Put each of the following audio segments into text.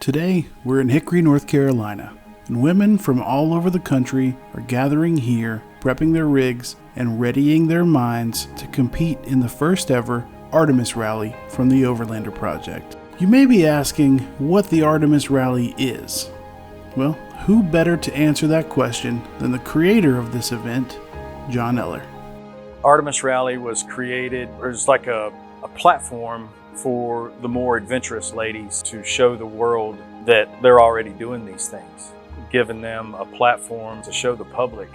Today, we're in Hickory, North Carolina, and women from all over the country are gathering here, prepping their rigs and readying their minds to compete in the first ever Artemis Rally from the Overlander Project. You may be asking what the Artemis Rally is. Well, who better to answer that question than the creator of this event, John Eller. Artemis Rally was created as like a platform for the more adventurous ladies to show the world that they're already doing these things, giving them a platform to show the public,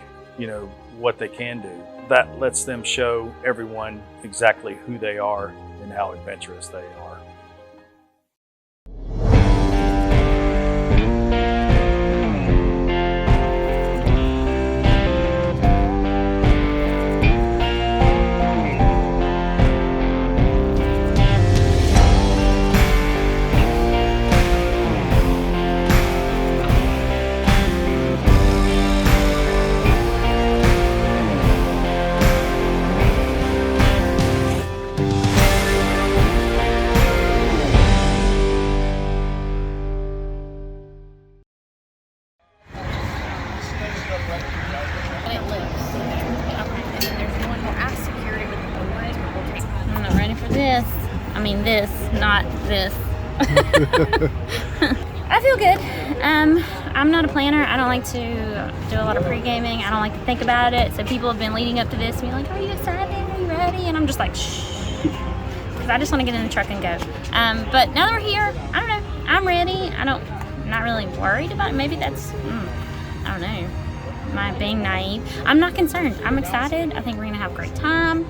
what they can do. That lets them show everyone exactly who they are and how adventurous they are. This, not this. I feel good. I'm not a planner. I don't like to do a lot of pre-gaming. I don't like to think about it. So people have been leading up to this, being like, are you excited? Are you ready? And I'm just like, shh. Because I just want to get in the truck and go. But now that we're here, I don't know. I'm ready. I'm not really worried about it. Maybe that's, I don't know. Am I being naive? I'm not concerned. I'm excited. I think we're going to have a great time.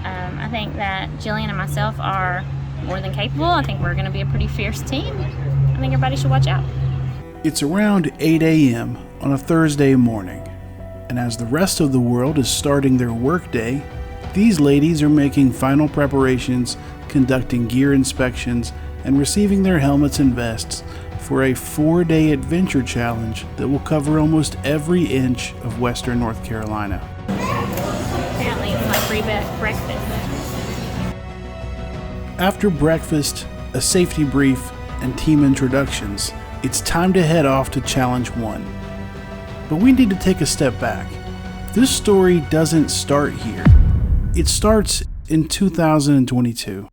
I think that Jillian and myself are more than capable. I think we're going to be a pretty fierce team. I think everybody should watch out. It's around 8 a.m. on a Thursday morning, and as the rest of the world is starting their workday, these ladies are making final preparations, conducting gear inspections, and receiving their helmets and vests for a 4-day adventure challenge that will cover almost every inch of western North Carolina. Apparently it's my free breakfast. After breakfast, a safety brief, and team introductions, it's time to head off to Challenge 1. But we need to take a step back. This story doesn't start here. It starts in 2022.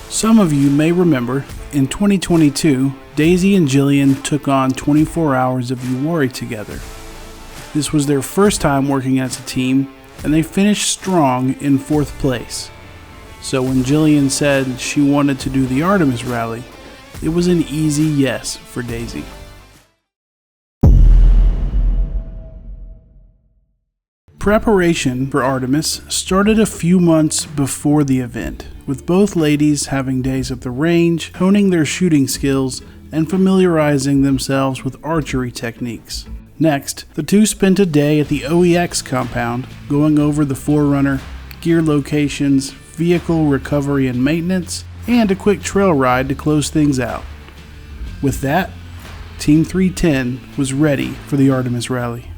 Some of you may remember, in 2022, Daisy and Jillian took on 24 hours of Uwari together. This was their first time working as a team, and they finished strong in 4th place. So when Jillian said she wanted to do the Artemis Rally, it was an easy yes for Daisy. Preparation for Artemis started a few months before the event, with both ladies having days at the range, honing their shooting skills, and familiarizing themselves with archery techniques. Next, the two spent a day at the OEX compound, going over the Forerunner, gear locations, vehicle recovery and maintenance, and a quick trail ride to close things out. With that, Team 310 was ready for the Artemis Rally.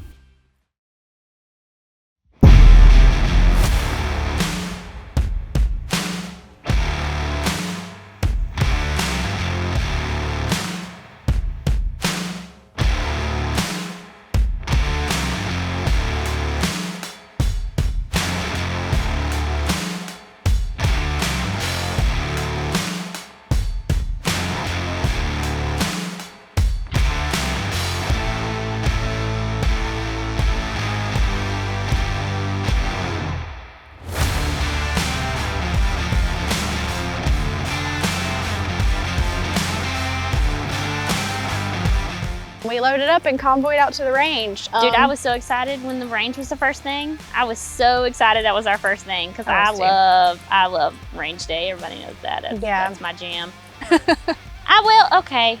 We loaded up and convoyed out to the range. Dude, I was so excited when the range was the first thing. I was so excited that was our first thing because I love range day. Everybody knows that. That's my jam. Okay.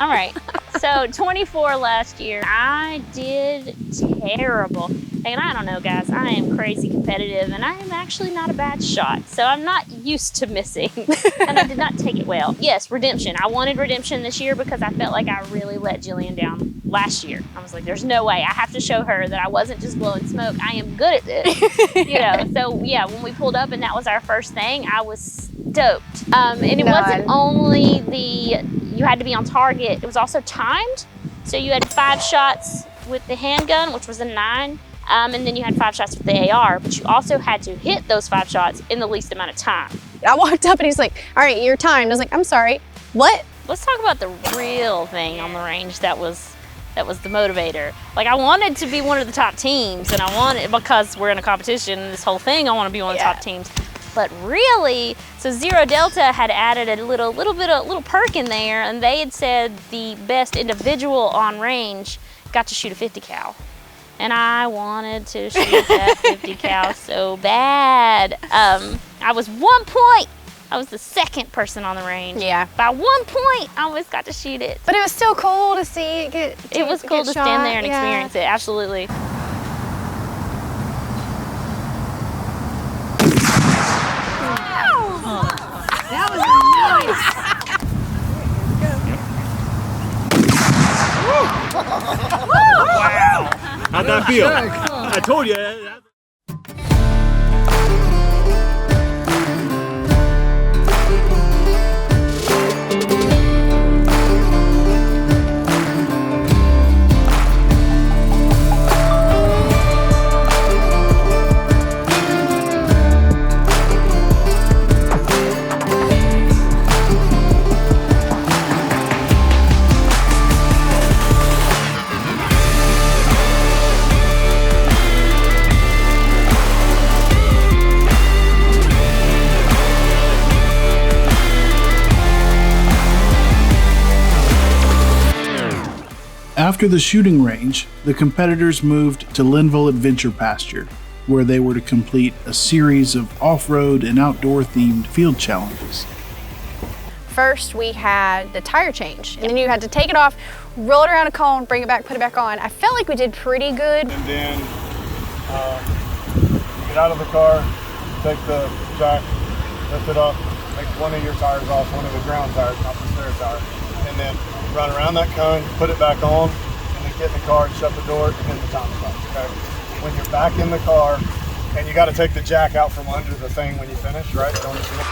All right. So 24 last year, I did terrible. And I don't know, guys, I am crazy competitive and I am actually not a bad shot. So I'm not used to missing and I did not take it well. Yes, redemption. I wanted redemption this year because I felt like I really let Jillian down last year. I was like, there's no way. I have to show her that I wasn't just blowing smoke. I am good at this. You know, so yeah, when we pulled up and that was our first thing, I was stoked. And it wasn't only you had to be on target, it was also timed. So you had 5 shots with the handgun, which was a 9. And then you had 5 shots with the AR, but you also had to hit those 5 shots in the least amount of time. I walked up and he's like, all right, you're timed. I was like, I'm sorry, what? Let's talk about the real thing on the range that was the motivator. Like, I wanted to be one of the top teams, and I wanted, because we're in a competition, this whole thing, I want to be one of the top teams. But really, so Zero Delta had added a little perk in there, and they had said the best individual on range got to shoot a 50 cal. And I wanted to shoot that 50 cal so bad. I was 1 point. I was the second person on the range. Yeah. By 1 point, I almost got to shoot it. But it was still cool to see it get It was cool to stand there and experience it, absolutely. That was nice. Wow. How'd that feel? I told you. After the shooting range, the competitors moved to Linville Adventure Pasture, where they were to complete a series of off-road and outdoor-themed field challenges. First, we had the tire change, and then you had to take it off, roll it around a cone, bring it back, put it back on. I felt like we did pretty good. And then get out of the car, take the jack, lift it up, take one of your tires off, one of the ground tires, not the spare tire, and then run around that cone, put it back on, and then get in the car and shut the door, and then the time stops, okay? When you're back in the car, and you gotta take the jack out from under the thing when you finish, right? Don't you see it?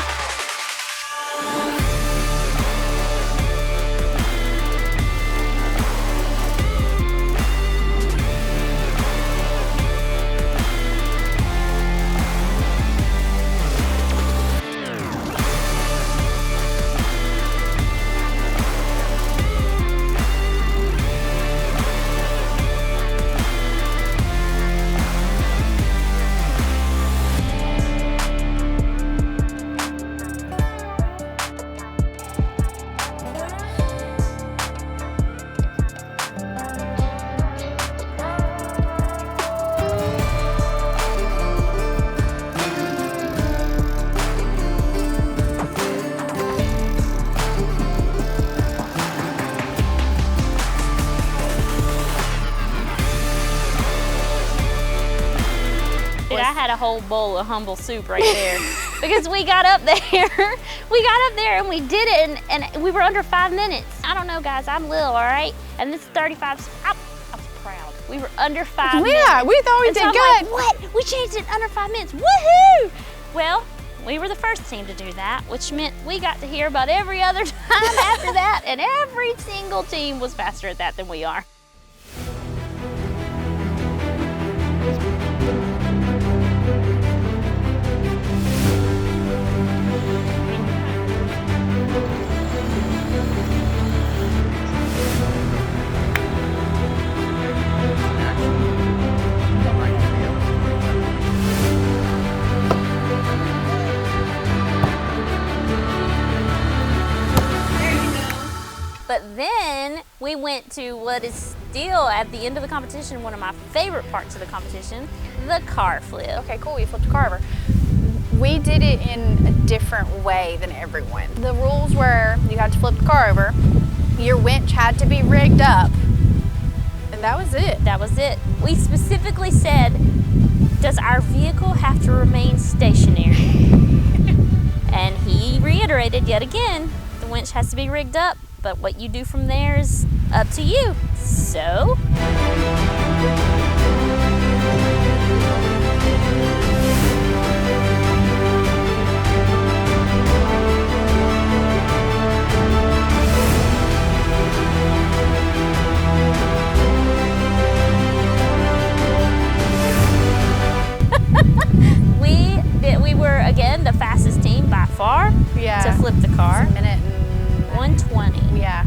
I had a whole bowl of humble soup right there because we got up there and we did it and we were under 5 minutes. I don't know, guys, I'm little, all right? And this 35, I was proud. We were under 5 minutes. Yeah, we thought we did so good. Like, what? We changed it in under 5 minutes, woohoo! Well, we were the first team to do that, which meant we got to hear about every other time after that, and every single team was faster at that than we are. But then we went to what is still at the end of the competition, one of my favorite parts of the competition, the car flip. Okay, cool, you flipped a car over. We did it in a different way than everyone. The rules were you had to flip the car over, your winch had to be rigged up, and that was it. That was it. We specifically said, does our vehicle have to remain stationary? And he reiterated yet again, the winch has to be rigged up, but what you do from there is up to you. So, we were again the fastest team by far to flip the car. It's a minute and 1:20. Yeah.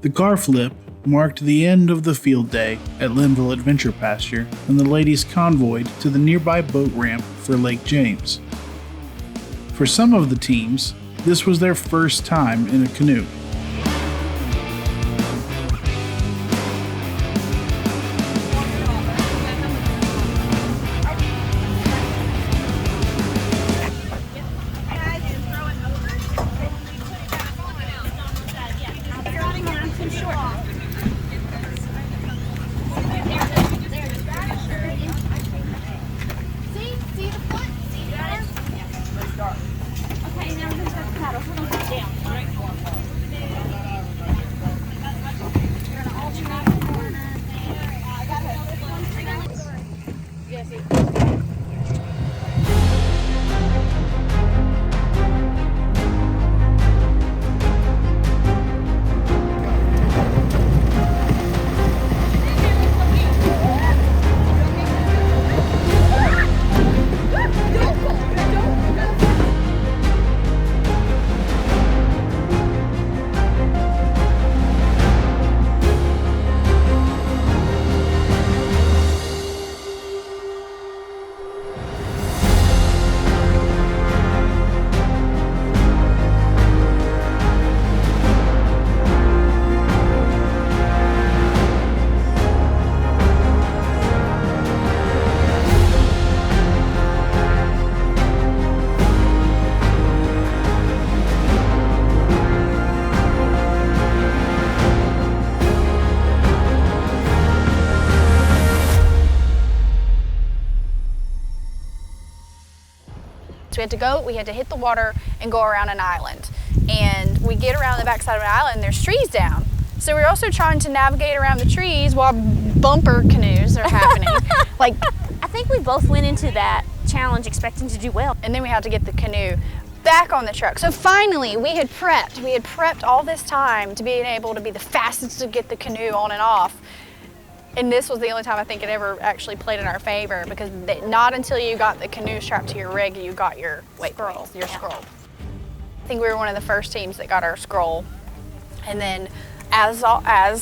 The car flip marked the end of the field day at Linville Adventure Pasture, and the ladies convoyed to the nearby boat ramp for Lake James. For some of the teams, this was their first time in a canoe. We had to hit the water and go around an island. And we get around the backside of an island and there's trees down. So we're also trying to navigate around the trees while bumper canoes are happening. Like, I think we both went into that challenge expecting to do well. And then we had to get the canoe back on the truck. So finally we had prepped all this time to being able to be the fastest to get the canoe on and off. And this was the only time I think it ever actually played in our favor, because not until you got the canoe strapped to your rig, you got your scroll. I think we were one of the first teams that got our scroll. And then as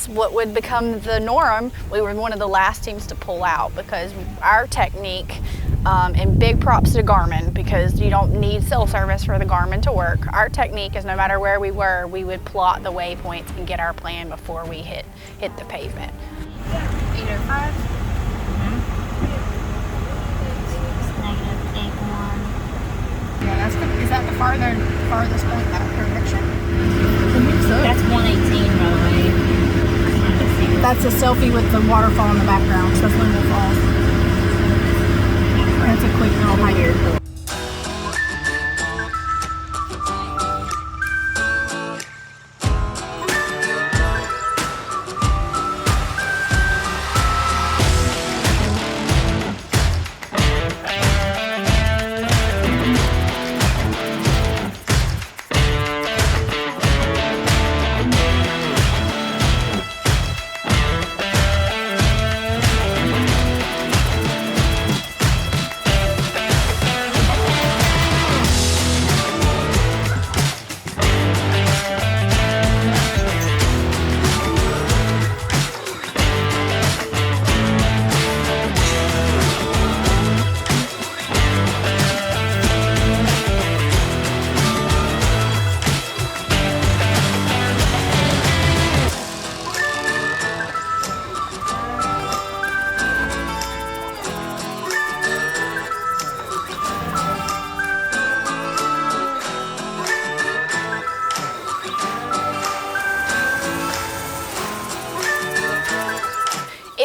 what would become the norm, we were one of the last teams to pull out, because our technique, and big props to Garmin, because you don't need cell service for the Garmin to work. Our technique is no matter where we were, we would plot the waypoints and get our plan before we hit the pavement. 805. -81. Yeah, that's good. Is that the farthest point in that direction? I think so. That's 118, by the way. That's a selfie with the waterfall in the background, so that's Linville Falls. That's a quick little hike.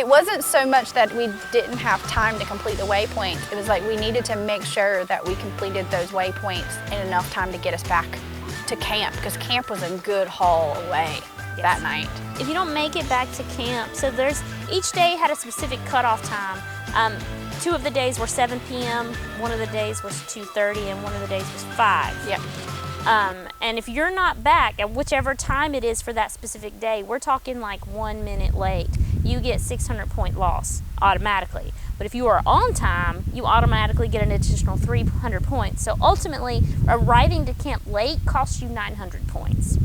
It wasn't so much that we didn't have time to complete the waypoints. It was like we needed to make sure that we completed those waypoints in enough time to get us back to camp, because camp was a good haul away that night. If you don't make it back to camp, so each day had a specific cutoff time. 2 of the days were 7 p.m., 1 of the days was 2:30, and 1 of the days was 5. Yep. And if you're not back at whichever time it is for that specific day, we're talking like 1 minute late, you get 600-point loss automatically. But if you are on time, you automatically get an additional 300 points. So ultimately, arriving to camp late costs you 900 points.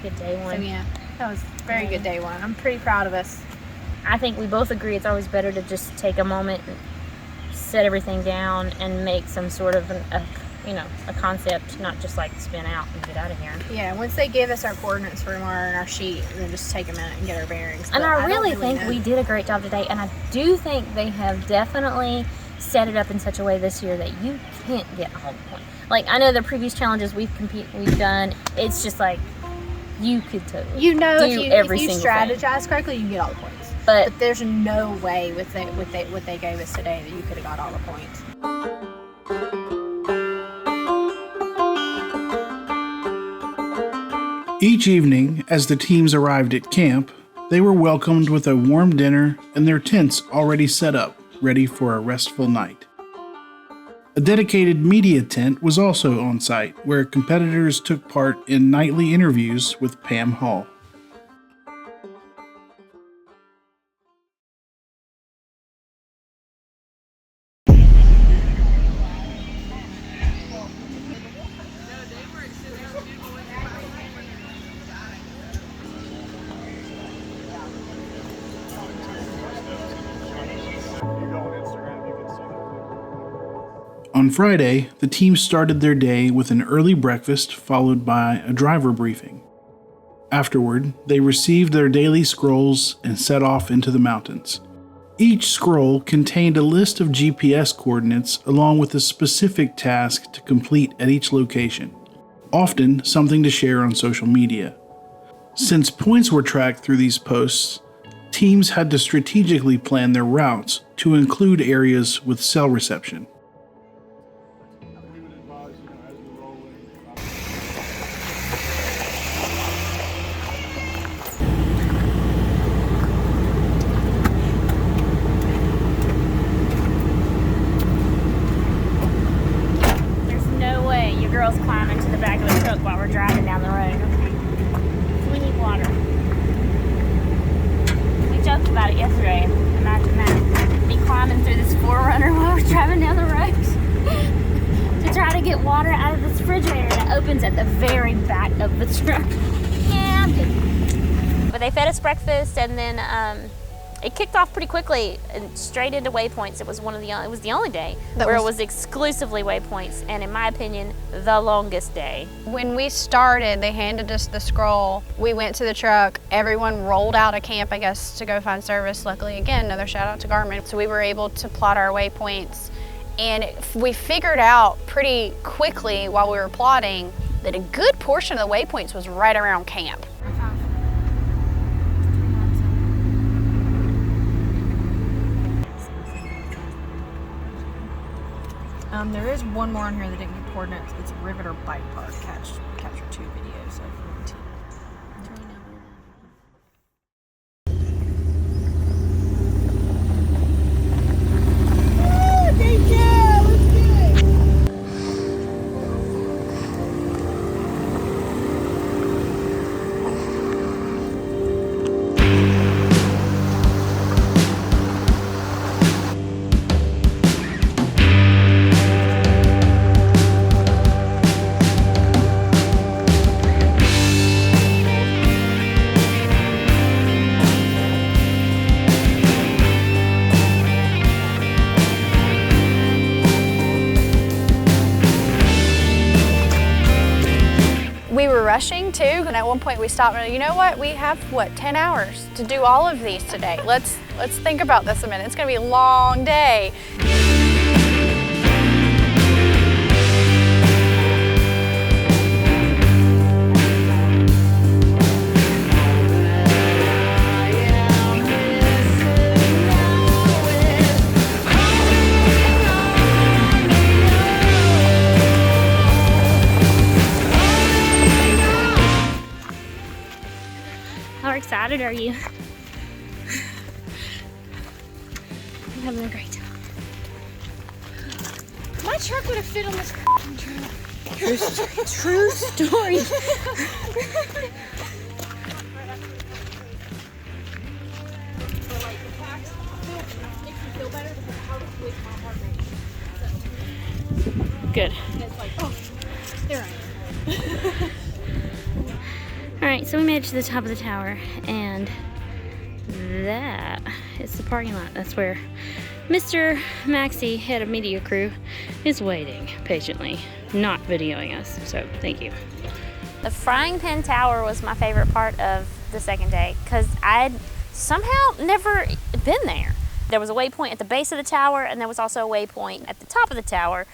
Good day one. So yeah, that was very good day one. I'm pretty proud of us. I think we both agree it's always better to just take a moment and set everything down and make some sort of a concept, not just like spin out and get out of here. Yeah, once they give us our coordinates for tomorrow and our sheet, and then just take a minute and get our bearings. And But I don't really think know. we did a great job today, and I do think they have definitely set it up in such a way this year that you can't get all the points. Like, I know the previous challenges we've done, it's just like you could totally You know, do if you every single strategize correctly, you can get all the points. But there's no way with what they gave us today that you could have got all the points. Each evening, as the teams arrived at camp, they were welcomed with a warm dinner and their tents already set up, ready for a restful night. A dedicated media tent was also on site, where competitors took part in nightly interviews with Pam Hall. On Friday, the team started their day with an early breakfast followed by a driver briefing. Afterward, they received their daily scrolls and set off into the mountains. Each scroll contained a list of GPS coordinates along with a specific task to complete at each location, often something to share on social media. Since points were tracked through these posts, teams had to strategically plan their routes to include areas with cell reception. Girls climb into the back of the truck while we're driving down the road. So we need water. We joked about it yesterday. Imagine that. Me climbing through this 4Runner while we're driving down the road to try to get water out of this refrigerator that opens at the very back of the truck. Yeah, I'm good. But they fed us breakfast, and then it kicked off pretty quickly and straight into waypoints. It was the only day where it was exclusively waypoints, and in my opinion, the longest day. When we started, they handed us the scroll. We went to the truck. Everyone rolled out of camp, I guess, to go find service. Luckily, again, another shout out to Garmin. So we were able to plot our waypoints, and we figured out pretty quickly while we were plotting that a good portion of the waypoints was right around camp. There is one more on here that didn't get coordinates. It's Riveter Bike Park. Capture 2 videos of 19. Rushing too, and at one point we stopped and you know what, we have 10 hours to do all of these today. Let's think about this a minute. It's gonna be a long day. are you? I'm having a great time. My truck would have fit on this trail. True story. Good. There I am. Alright, so we made it to the top of the tower, and that is the parking lot. That's where Mr. Maxie, head of media crew, is waiting patiently, not videoing us, so thank you. The frying pan tower was my favorite part of the second day because I'd somehow never been there. There was a waypoint at the base of the tower, and there was also a waypoint at the top of the tower,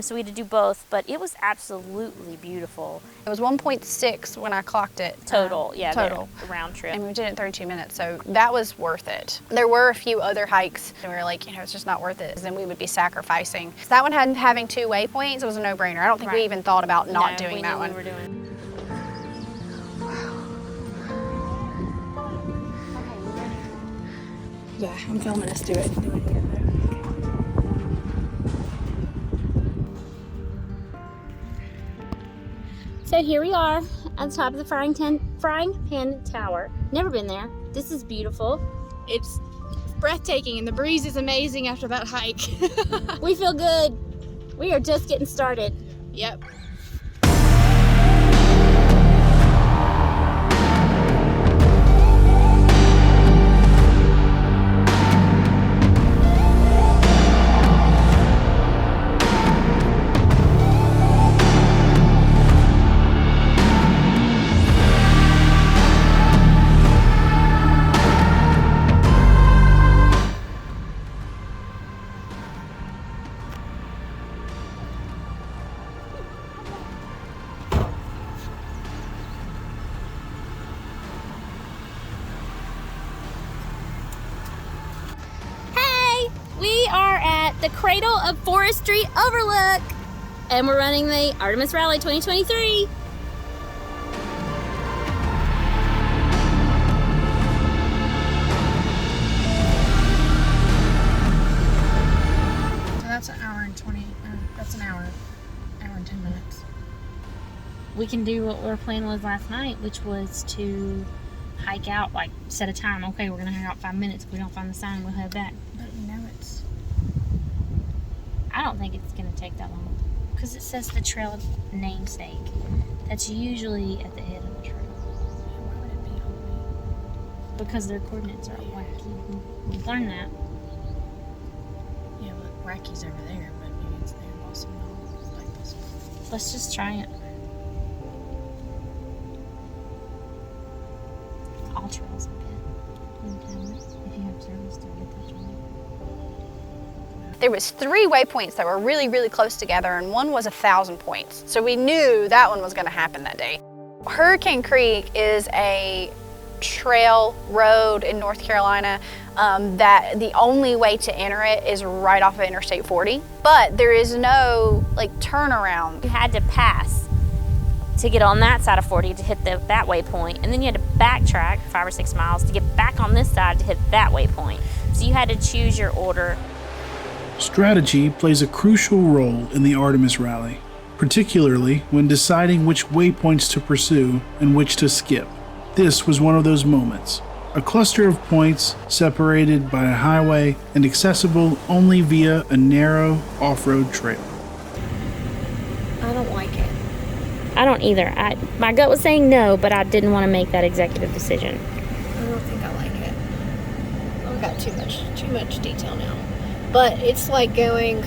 so we had to do both, but it was absolutely beautiful. It was 1.6 when I clocked it. Total, yeah, Total. the round trip. And we did it in 32 minutes, so that was worth it. There were a few other hikes, and we were like, it's just not worth it, then we would be sacrificing. So that one having 2 waypoints, it was a no-brainer. I don't think we even thought about not doing that one. We were doing. Yeah, I'm filming us do it. So here we are at the top of the frying pan tower. Never been there. This is beautiful. It's breathtaking, and the breeze is amazing after that hike. We feel good. We are just getting started. Yep. We are at the Cradle of Forestry Overlook, and we're running the Artemis Rally 2023. So that's an hour and 20. That's an hour and 10 minutes. We can do what our plan was last night, which was to hike out, like set a time. Okay, we're gonna hang out 5 minutes. If we don't find the sign, we'll head back. But it's. I don't think it's gonna take that long because it says the trail namesake. That's usually at the head of the trail. Why would it be on Because their coordinates are wacky. We've learned that. me? Yeah, but Rocky's over there, but maybe it's there also. Let's just try it. All trails are good. If you have service to get this one. There was 3 waypoints that were really, really close together, and one was 1,000 points. So we knew that one was gonna happen that day. Hurricane Creek is a trail road in North Carolina that the only way to enter it is right off of Interstate 40, but there is no like turnaround. You had to pass to get on that side of 40 to hit that waypoint, and then you had to backtrack 5 or 6 miles to get back on this side to hit that waypoint. So you had to choose your order. Strategy plays a crucial role in the Artemis Rally, particularly when deciding which waypoints to pursue and which to skip. This was one of those moments. A cluster of points separated by a highway and accessible only via a narrow off-road trail. I don't like it. I don't either. My gut was saying no, but I didn't want to make that executive decision. I don't think I like it. I've got too much detail now. But it's like going.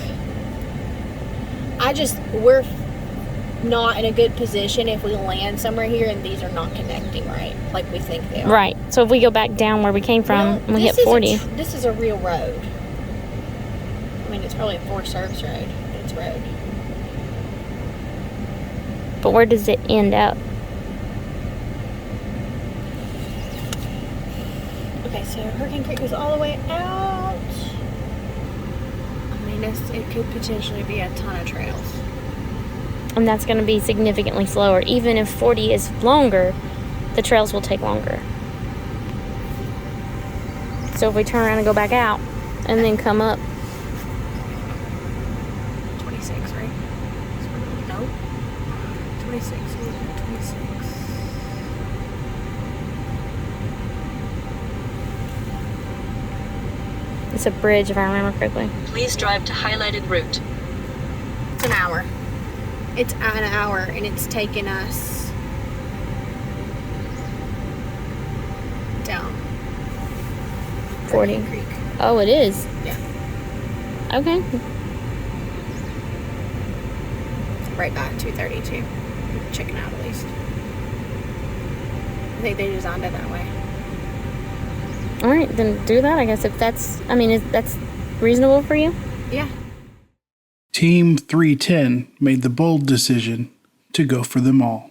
We're not in a good position if we land somewhere here and these are not connecting right, like we think they are. Right. So if we go back down where we came from and we hit 40. This is a real road. I mean, it's probably a Forest Service road, but it's road. But where does it end up? Okay, so Hurricane Creek goes all the way out. I mean, it could potentially be a ton of trails. And that's going to be significantly slower. Even if 40 is longer, the trails will take longer. So if we turn around and go back out and then come up. 26, right? No. 26. 26. It's a bridge, if I remember correctly. Please drive to highlighted route. It's an hour. It's an hour, and it's taken us down 40 Creek. Oh, it is? Yeah. Okay. Right by 232. Checking out at least. I think they designed it that way. All right, then do that, I guess. If that's, I mean, that's reasonable for you? Yeah. Team 310 made the bold decision to go for them all.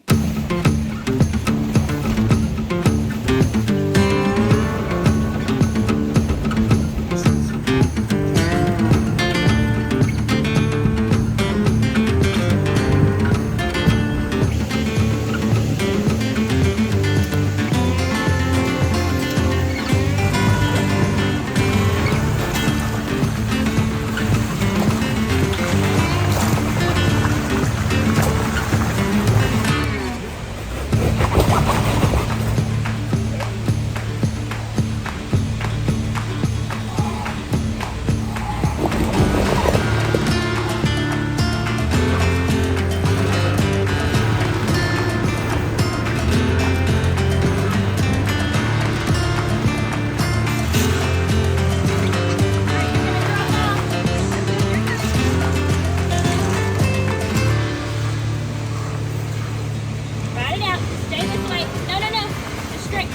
Ride it out. Stay this way. No. Just straight.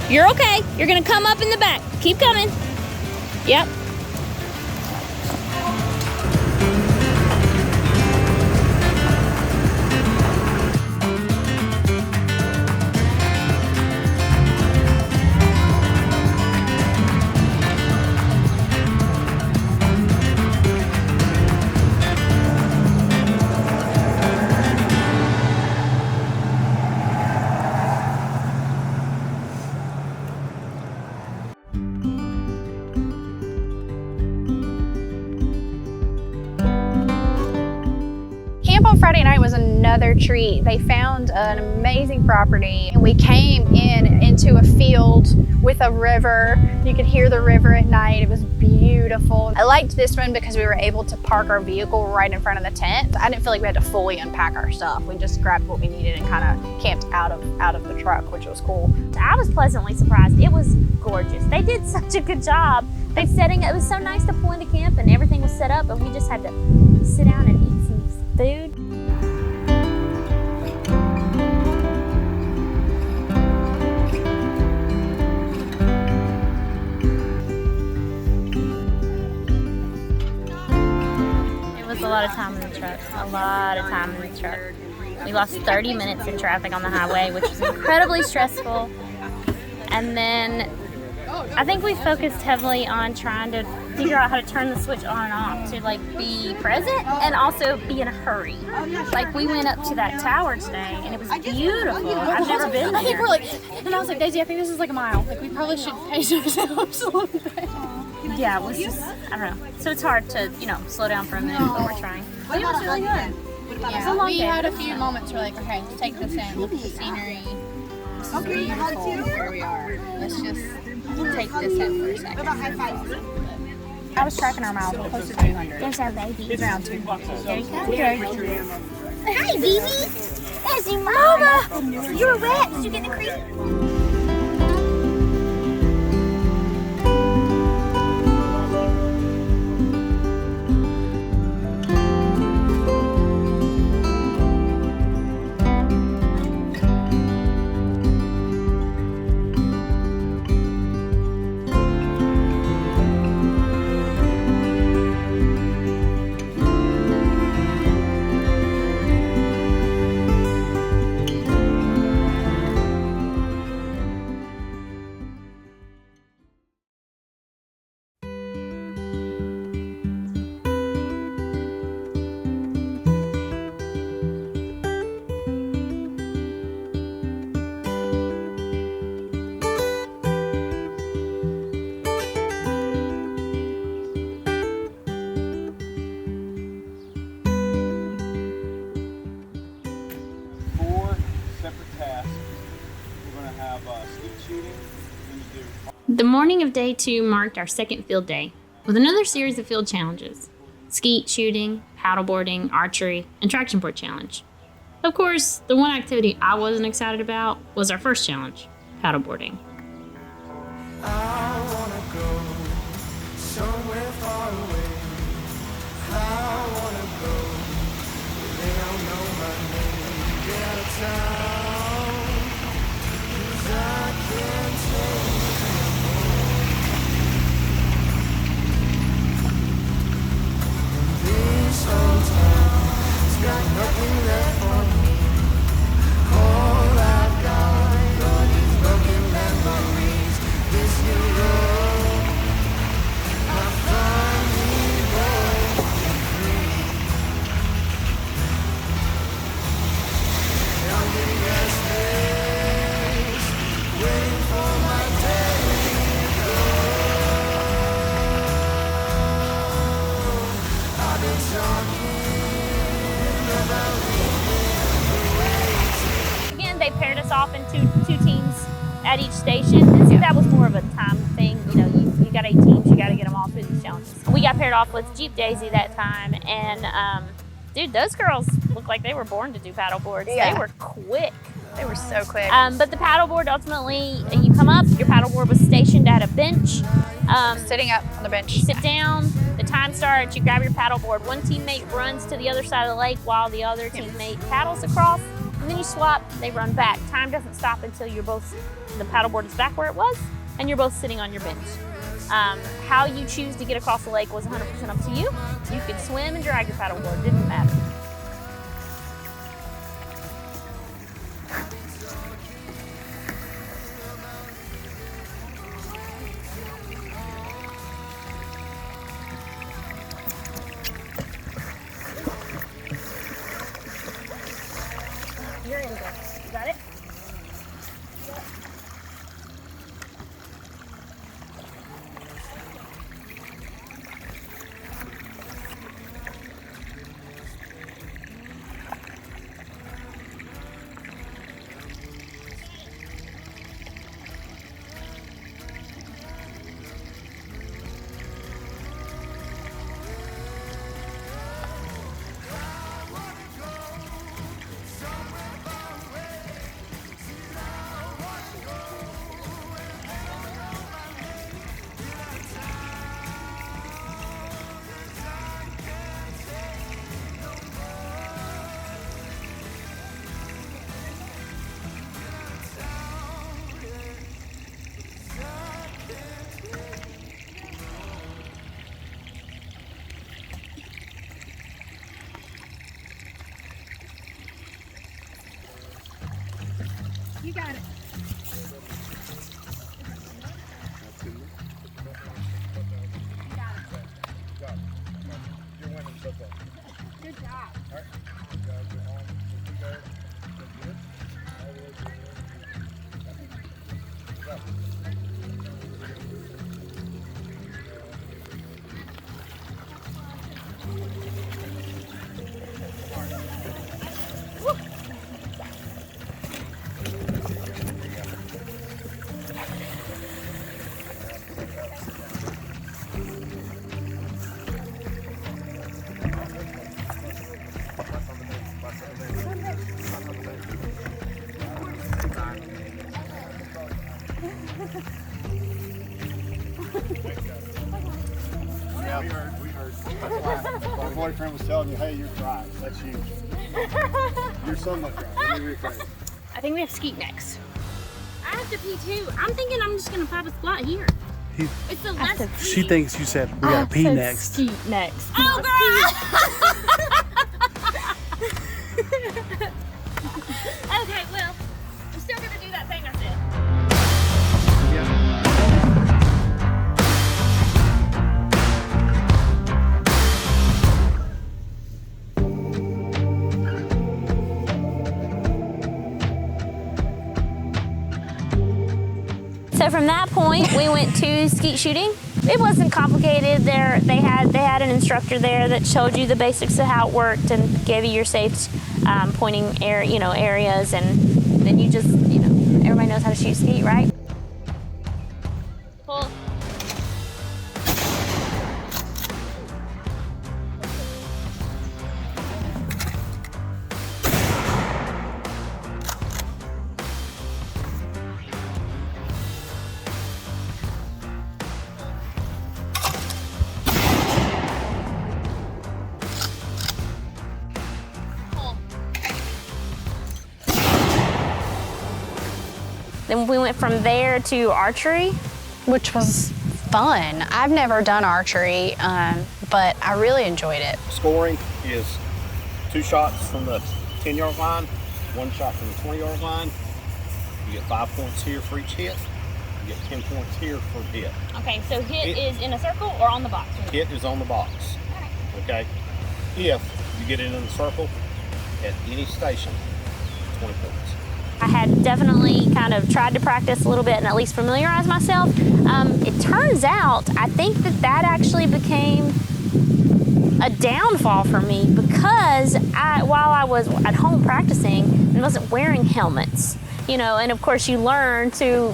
You're okay. You're going to come up in the back. Keep coming. Yep. Camp on Friday night was another treat. They found an amazing property and we came into a field with a river. You could hear the river at night. It was beautiful. I liked this one because we were able to park our vehicle right in front of the tent. I didn't feel like we had to fully unpack our stuff. We just grabbed what we needed and kind of camped out of the truck, which was cool. I was pleasantly surprised. It was gorgeous. They did such a good job. They setting it was so nice to pull into camp and everything was set up and we just had to sit down and eat some food. It was a lot of time in the truck. A lot of time in the truck. We lost 30 minutes in traffic on the highway, which was incredibly stressful. And then I think we focused heavily on trying to figure out how to turn the switch on and off to like be present and also be in a hurry. Like we went up to that tower today and it was beautiful. I've never been I think there. we're like, and I was like, Daisy, I think this is like a mile. Like we probably should pace ourselves a little bit. Yeah, it was just, I don't know. So it's hard to, slow down for a minute, but we're trying. It was really good. Yeah, We had a few moments where like, okay, let's take this in, look at the scenery. This is beautiful where we are. Let's just take this in for a second. I was tracking our miles. We're close to 200. There's our baby. It's around 200. There you go. Hi, baby. There's your mama. You were wet. Did you get the cream? going to have skeet shooting. The morning of day 2 marked our second field day, with another series of field challenges: skeet shooting, paddleboarding, archery, and traction board challenge. Of course, the one activity I wasn't excited about was our first challenge, paddleboarding. I wanna go somewhere far away. I wanna go where they don't know my name. Get out of town, 'cause I can't take it anymore. This old town's got nothing left for me. All I've got are these broken memories. This new road, I finally broke free. I'm getting restless, waiting for my day to go. I've been talking about Again, they paired us off in two teams at each station. And so that was more of a time thing. You know, you got 8 teams, you got to get them all through these challenges. We got paired off with Jeep Daisy that time, and dude, those girls looked like they were born to do paddle boards. Yeah. They were quick. They were so quick. But the paddleboard, ultimately, you come up, your paddleboard was stationed at a bench. Sitting up on the bench. You sit down, the time starts, you grab your paddleboard. One teammate runs to the other side of the lake while the other teammate paddles across, and then you swap, they run back. Time doesn't stop until you're both, the paddleboard is back where it was, and you're both sitting on your bench. How you choose to get across the lake was 100% up to you. You could swim and drag your paddleboard, didn't matter. You're in there. You got it? You got it. You're winning so far. Good job. All right. You guys are on. You guys are good. All the way to the end. Go. Yeah, we heard. That's why my boyfriend was telling you, hey, you're dry. That's you. You're somewhat dry. Let me rephrase. I think we have skeet next. I have to pee too. I'm thinking I'm just gonna pop a squat here. It's the less. She thinks you said we gotta pee next. Skeet next. Oh, girl! Okay, well, I'm still gonna do that thing I said. So from that point, we went to skeet shooting. It wasn't complicated. They had an instructor there that showed you the basics of how it worked and gave you your safe pointing areas, and then you just everybody Everybody knows how to shoot skeet, right? Pull. Then we went from there to archery. Which was fun. I've never done archery, but I really enjoyed it. Scoring is 2 shots from the 10-yard line, 1 shot from the 20-yard line. You get 5 points here for each hit. You get 10 points here for hit. Okay, so hit is in a circle or on the box? Hit is on the box. Okay. If you get it in the circle at any station, 20 points. I had definitely kind of tried to practice a little bit and at least familiarize myself. It turns out, I think that actually became a downfall for me because while I was at home practicing, I wasn't wearing helmets. And of course you learn to,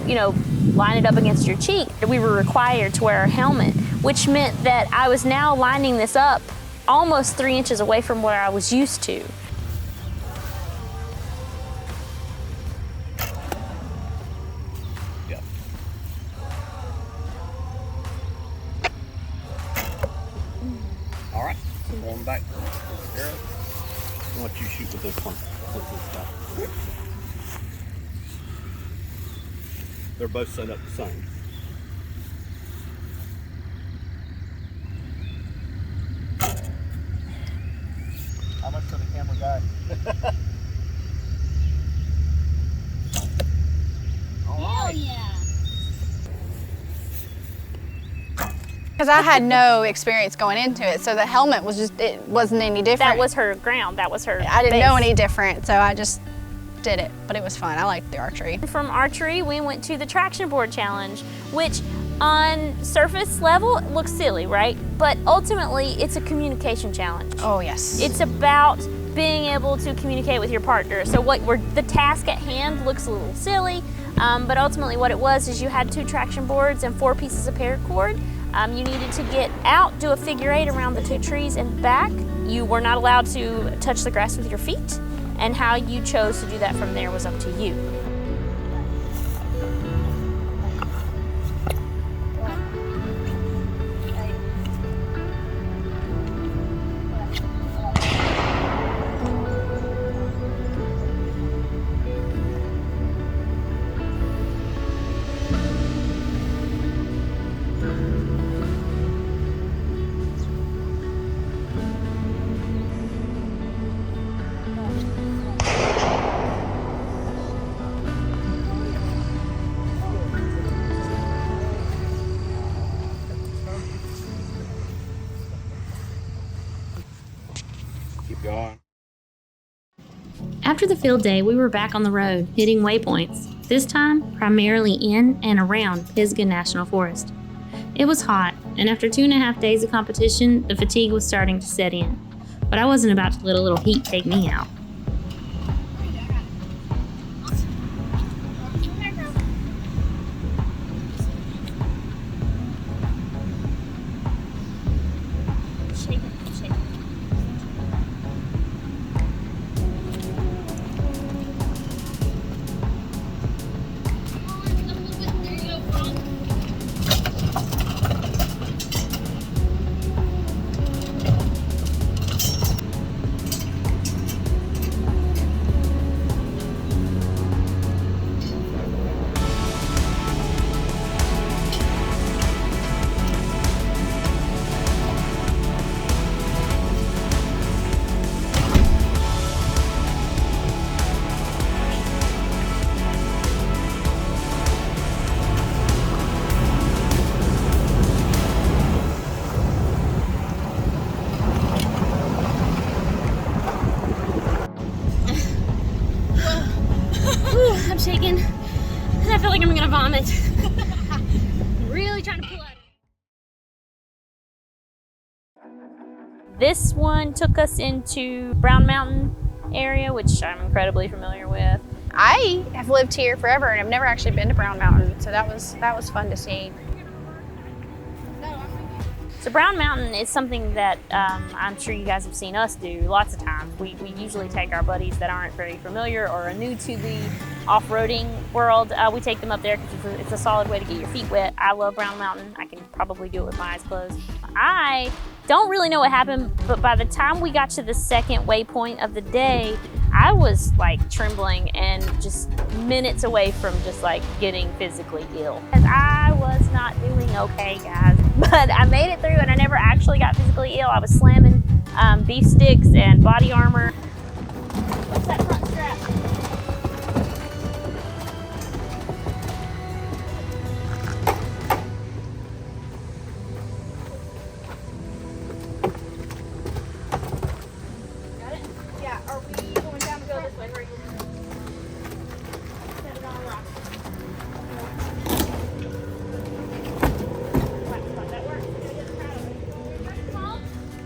line it up against your cheek. We were required to wear a helmet, which meant that I was now lining this up almost 3 inches away from where I was used to. All right, going back to the arrow. I want you to shoot with this one. They're both set up the same. How much for the camera guy? Hell yeah! Because I had no experience going into it, so the helmet was it wasn't any different. That was her ground, that was her I didn't base. know any different, so I just did it, but it was fun. I liked the archery. From archery, we went to the traction board challenge, which on surface level looks silly, right? But ultimately, it's a communication challenge. Oh, yes. It's about being able to communicate with your partner. So the task at hand looks a little silly, but ultimately what it was is you had 2 traction boards and 4 pieces of paracord. You needed to get out, do a figure 8 around the 2 trees and back. You were not allowed to touch the grass with your feet, and how you chose to do that from there was up to you. Keep going. After the field day, we were back on the road, hitting waypoints, this time primarily in and around Pisgah National Forest. It was hot, and after 2.5 days of competition, the fatigue was starting to set in. But I wasn't about to let a little heat take me out. I'm shaking, and I feel like I'm gonna vomit. Really trying to pull out. This one took us into Brown Mountain area, which I'm incredibly familiar with. I have lived here forever and I've never actually been to Brown Mountain, so that was fun to see. So Brown Mountain is something that I'm sure you guys have seen us do lots of times. We usually take our buddies that aren't very familiar or are new to the off-roading world. We take them up there because it's a solid way to get your feet wet. I love Brown Mountain. I can probably do it with my eyes closed. I don't really know what happened, but by the time we got to the second waypoint of the day, I was like trembling and just minutes away from just like getting physically ill. And I was not doing okay, guys. But I made it through and I never actually got physically ill. I was slamming beef sticks and body armor. What's that front strap? Got it? Yeah, are we going down to go this way? Hurry. Set it on a rock. That works. We're gonna get the paddle. Come on.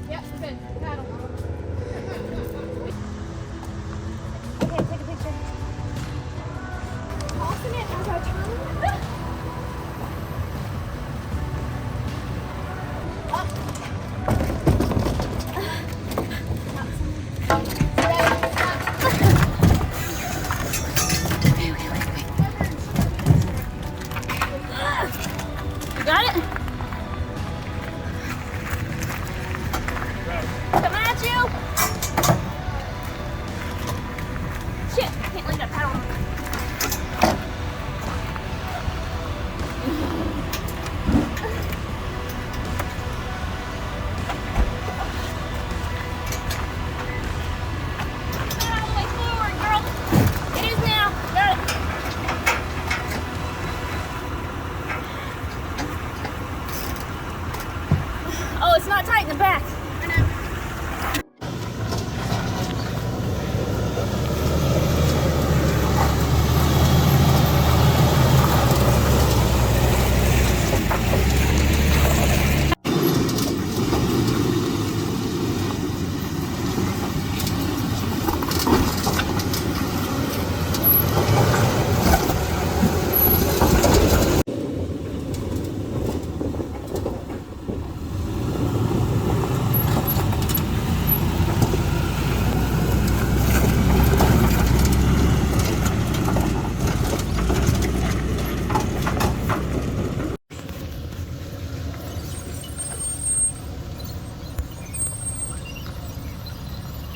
Yep, good. Paddle. Okay, take a picture. Tossing it as I turn. You got it? Coming at you! Shit, I can't leave that paddle on. All the way forward, girl. It is now. Got it. Oh, it's not tight in the back. I know.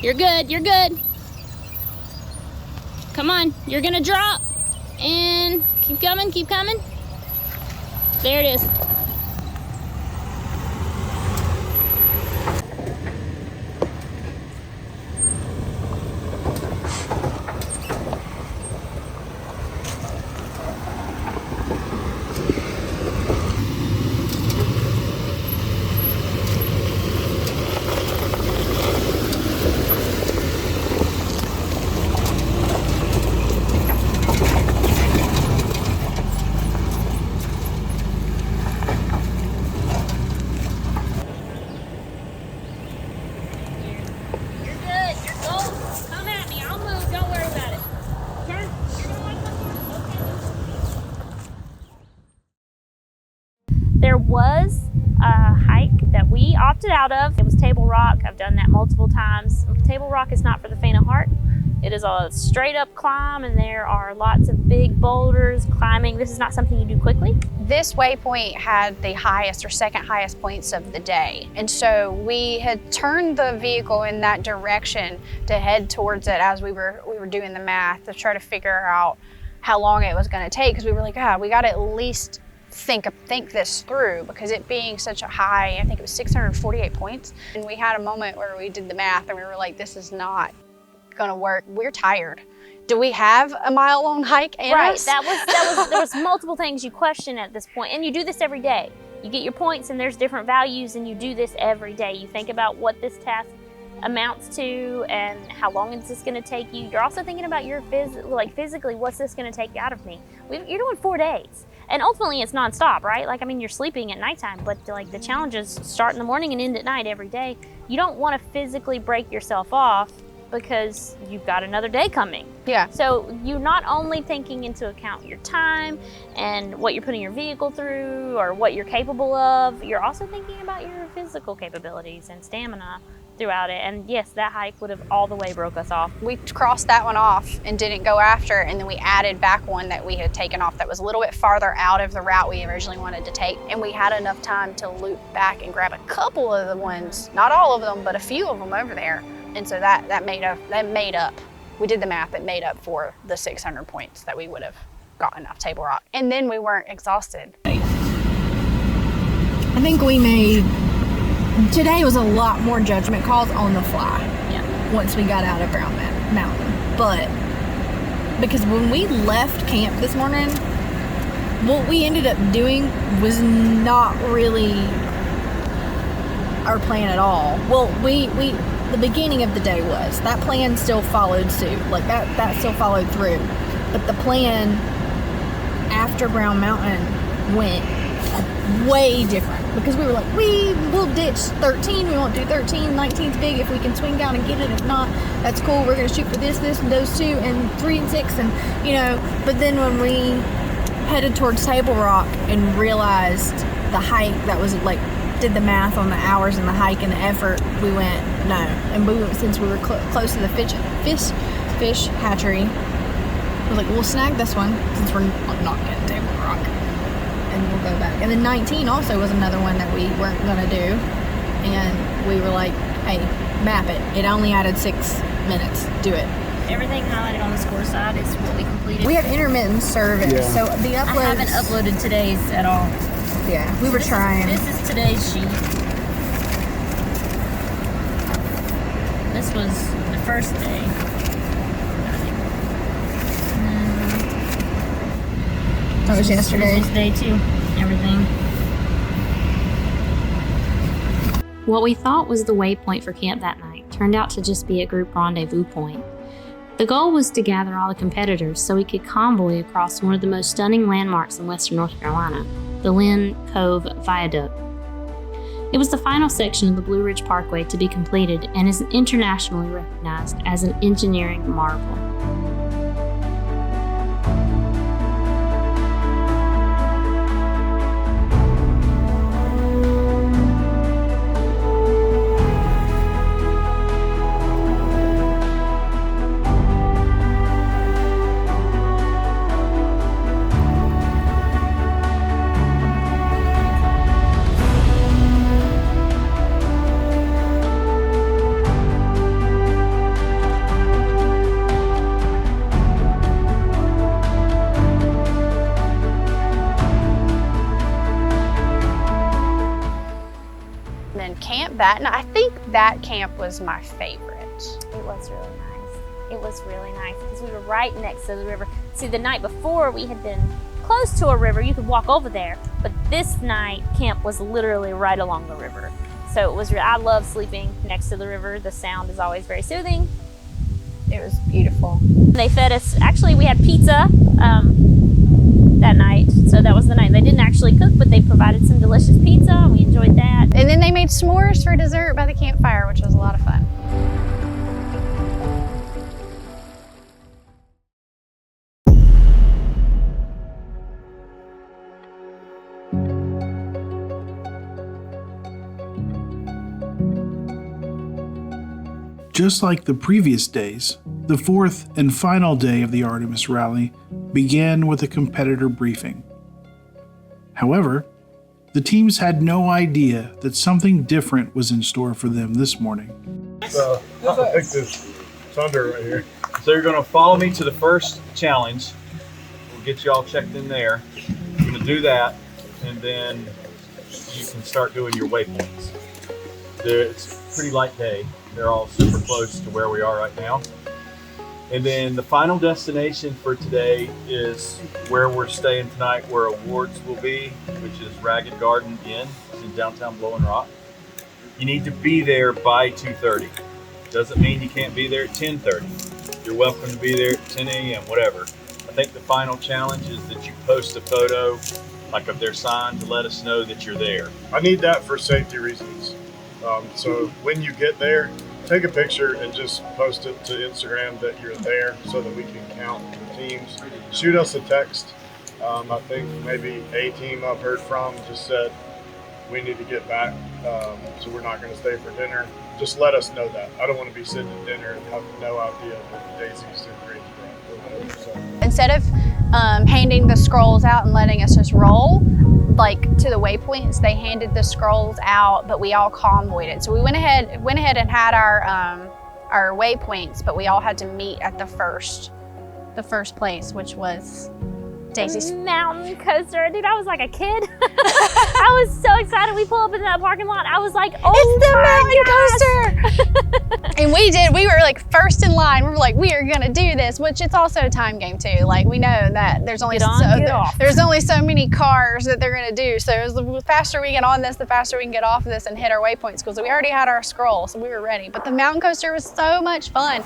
You're good, you're good. Come on, you're gonna drop. And keep coming, keep coming. There it is. There was a hike that we opted out of. It was Table Rock. I've done that multiple times. Table Rock is not for the faint of heart. It is a straight up climb and there are lots of big boulders climbing. This is not something you do quickly. This waypoint had the highest or second highest points of the day. And so we had turned the vehicle in that direction to head towards it as we were doing the math to try to figure out how long it was gonna take, because we were like, God, we gotta at least think this through, because it being such a high, I think it was 648 points. And we had a moment where we did the math and we were like, this is not gonna work. We're tired. Do we have a mile-long hike in us? There was multiple things you question at this point, and you do this every day. You get your points and there's different values and you do this every day. You think about what this task amounts to and how long is this gonna take you. You're also thinking about your physically, what's this gonna take out of me? You're doing 4 days. And ultimately it's nonstop, right? Like, I mean, you're sleeping at nighttime, but like the challenges start in the morning and end at night every day. You don't wanna physically break yourself off because you've got another day coming. Yeah. So you're not only taking into account your time and what you're putting your vehicle through or what you're capable of, you're also thinking about your physical capabilities and stamina throughout it. And yes, that hike would have all the way broke us off. We crossed that one off and didn't go after, and then we added back one that we had taken off that was a little bit farther out of the route we originally wanted to take. And we had enough time to loop back and grab a couple of the ones, not all of them, but a few of them over there. And so that made up, we did the math, it made up for the 600 points that we would have gotten off Table Rock. And then we weren't exhausted. I think we made, today was a lot more judgment calls on the fly. Yeah. Once we got out of Brown Mountain. But, because when we left camp this morning, what we ended up doing was not really our plan at all. Well, the beginning of the day was. That plan still followed suit. Like that still followed through. But the plan after Brown Mountain went way different because we were like, we'll ditch 13. We won't do 13. 19's big if we can swing down and get it. If not, that's cool. We're going to shoot for this, and those two, and 3 and 6, and, you know. But then when we headed towards Table Rock and realized the hike that was like, did the math on the hours and the hike and the effort, we went, no. And we went, since we were close to the fish hatchery, I was like, we'll snag this one since we're not getting Table Rock, and we'll go back. And then 19 also was another one that we weren't gonna do, and we were like, hey, map it. It only added 6 minutes. Do it. Everything highlighted on the score side is what we completed. We have intermittent service, so the uploads. I haven't uploaded today's at all. Yeah, we were trying. This is today's sheet. This was the first day. That was yesterday. This was day 2. Everything. What we thought was the waypoint for camp that night turned out to just be a group rendezvous point. The goal was to gather all the competitors so we could convoy across one of the most stunning landmarks in western North Carolina, the Lynn Cove Viaduct. It was the final section of the Blue Ridge Parkway to be completed and is internationally recognized as an engineering marvel. That, and I think that camp was my favorite. It was really nice. It was really nice because we were right next to the river. See, the night before we had been close to a river, you could walk over there, but this night camp was literally right along the river. So it was, I love sleeping next to the river. The sound is always very soothing. It was beautiful. They fed us, actually we had pizza that night. So that was the night. They didn't actually cook, but they provided some delicious pizza and we enjoyed that. And then they made s'mores for dessert by the campfire, which was a lot of fun. Just like the previous days, the fourth and final day of the Artemis Rally began with a competitor briefing. However, the teams had no idea that something different was in store for them this morning. So, I'll take this thunder right here. So you're going to follow me to the first challenge. We'll get you all checked in there. You're going to do that, and then you can start doing your waypoints. It's a pretty light day. They're all super close to where we are right now. And then the final destination for today is where we're staying tonight, where awards will be, which is Ragged Garden Inn. It's in downtown Blowing Rock. You need to be there by 2:30. Doesn't mean you can't be there at 10:30. You're welcome to be there at 10 a.m., whatever. I think the final challenge is that you post a photo, like of their sign, to let us know that you're there. I need that for safety reasons. So when you get there, take a picture and just post it to Instagram that you're there so that we can count the teams. Shoot us a text. I think maybe a team I've heard from just said we need to get back, so we're not going to stay for dinner. Just let us know that. I don't want to be sitting at dinner and have no idea that Daisy's in grade or whatever. So. Instead of handing the scrolls out and letting us just roll, like to the waypoints, they handed the scrolls out, but we all convoyed it. So we went ahead and had our waypoints, but we all had to meet at the first place, which was Daisy's mountain coaster. Dude, I was like a kid. I was so excited. We pull up in that parking lot. I was like, oh, it's the mountain coaster. And we were like first in line. We were like, we are gonna do this, which it's also a time game too. Like we know that there's only so many cars that they're gonna do. So it was the faster we get on this, the faster we can get off of this and hit our waypoints, because we already had our scroll, so we were ready. But the mountain coaster was so much fun.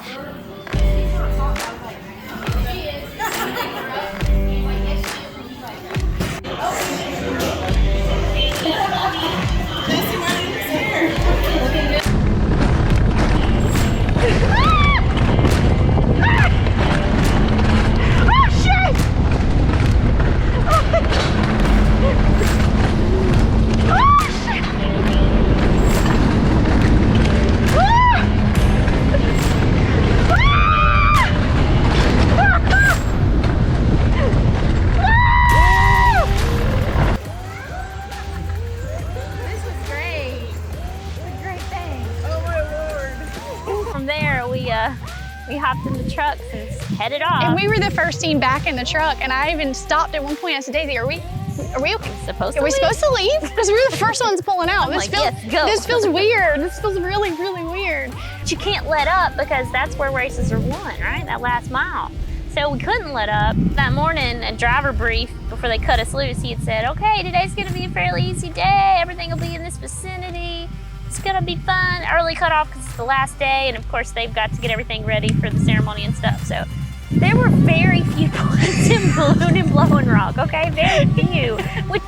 We hopped in the trucks and headed off. And we were the first team back in the truck, and I even stopped at one point. I said, Daisy, are we supposed to leave? Because we were the first ones pulling out. Yes, go. This feels weird. This feels really, really weird. But you can't let up, because that's where races are won, right? That last mile. So we couldn't let up. That morning, a driver brief, before they cut us loose, he had said, okay, today's gonna be a fairly easy day. Everything will be in this vicinity. It's gonna be fun. Early cutoff because it's the last day, and of course they've got to get everything ready for the ceremony and stuff. So there were very few points in Balloon and Blowing Rock, okay? Very few. Which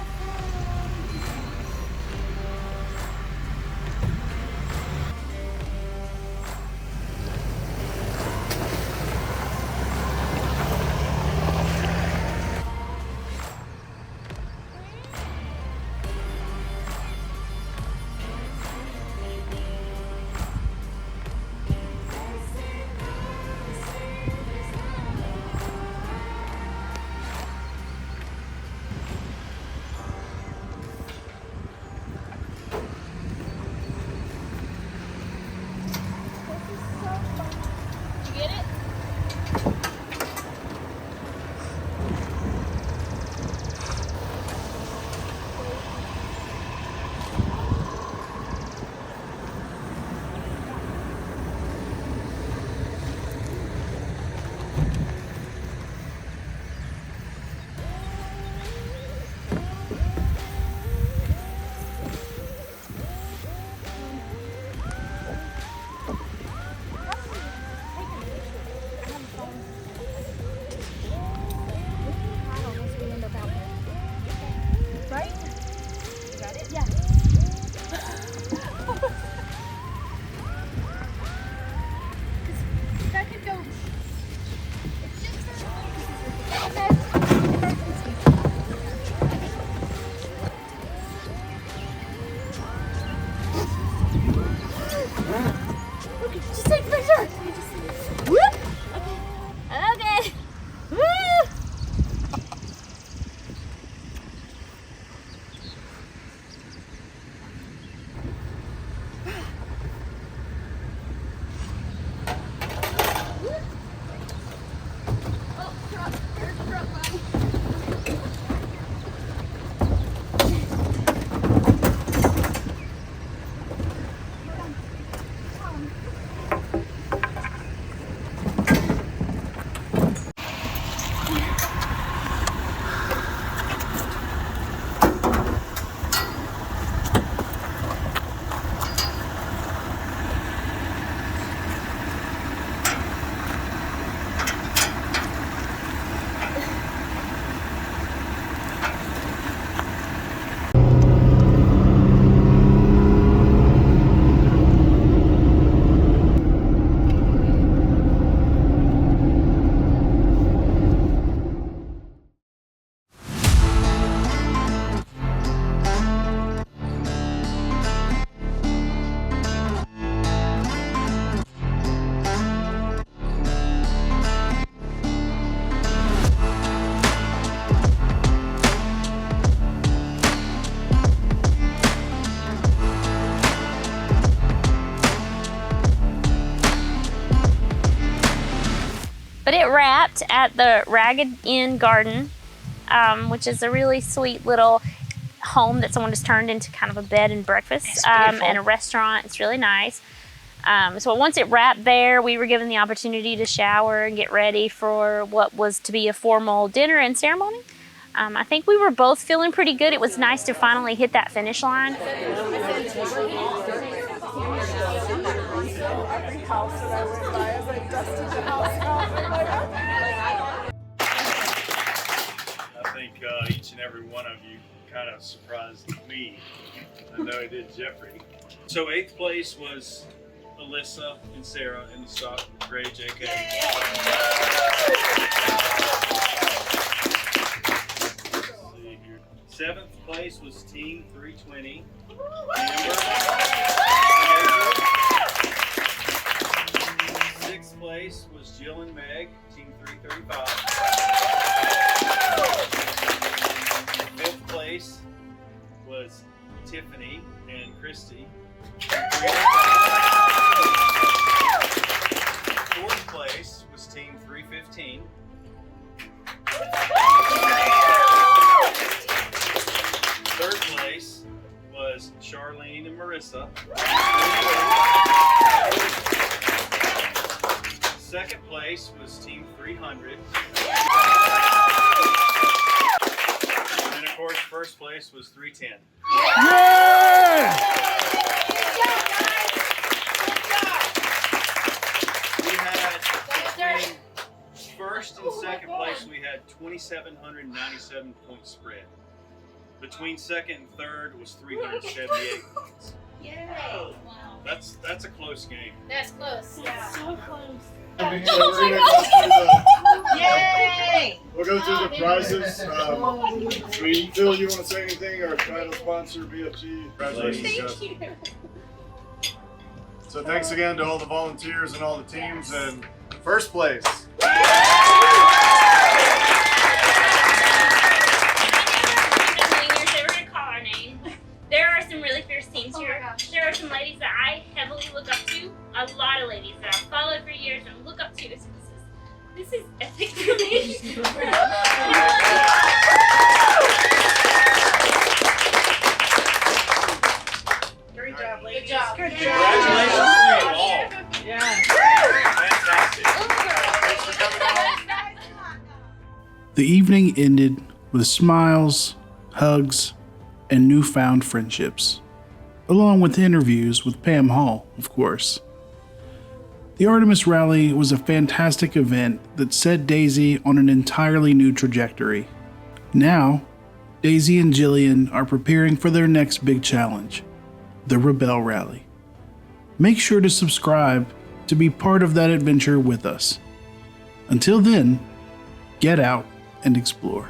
But it wrapped at the Ragged Inn Garden, which is a really sweet little home that someone just turned into kind of a bed and breakfast and a restaurant. It's really nice. So once it wrapped there, we were given the opportunity to shower and get ready for what was to be a formal dinner and ceremony. I think we were both feeling pretty good. It was nice to finally hit that finish line. I think each and every one of you kind of surprised me. I know it did Jeffrey. So 8th place was Alyssa and Sarah in the stock gray JK. Let's see here. 7th place was Team 320. Amber. 6th place was Jill and Meg, Team 335. 5th place was Tiffany and Christy. 4th place was Team 315. 3rd place was Charlene and Marissa. 2nd place was Team 300. And of course, 1st place was 310. Yeah! We had between 1st and 2nd place, we had 2,797 point spread. Between 2nd and 3rd was 378 points. Yay! Wow. That's a close game. That's close. Yeah. So close. Yay! We'll go through the prizes. Phil, you want to say anything? Our title sponsor, BFG. Congratulations, Thank you. So thanks again to all the volunteers and all the teams. And 1st place. There are some really fierce teams here. There are some ladies that I heavily look up to. A lot of ladies that I've followed for years and look up to. So this is epic for me. Great job, ladies. Good job. Good job. Congratulations to you all. Yeah. Fantastic. The evening ended with smiles, hugs, and newfound friendships, along with interviews with Pam Hall, of course. The Artemis Rally was a fantastic event that set Daisy on an entirely new trajectory. Now, Daisy and Jillian are preparing for their next big challenge, the Rebel Rally. Make sure to subscribe to be part of that adventure with us. Until then, get out and explore.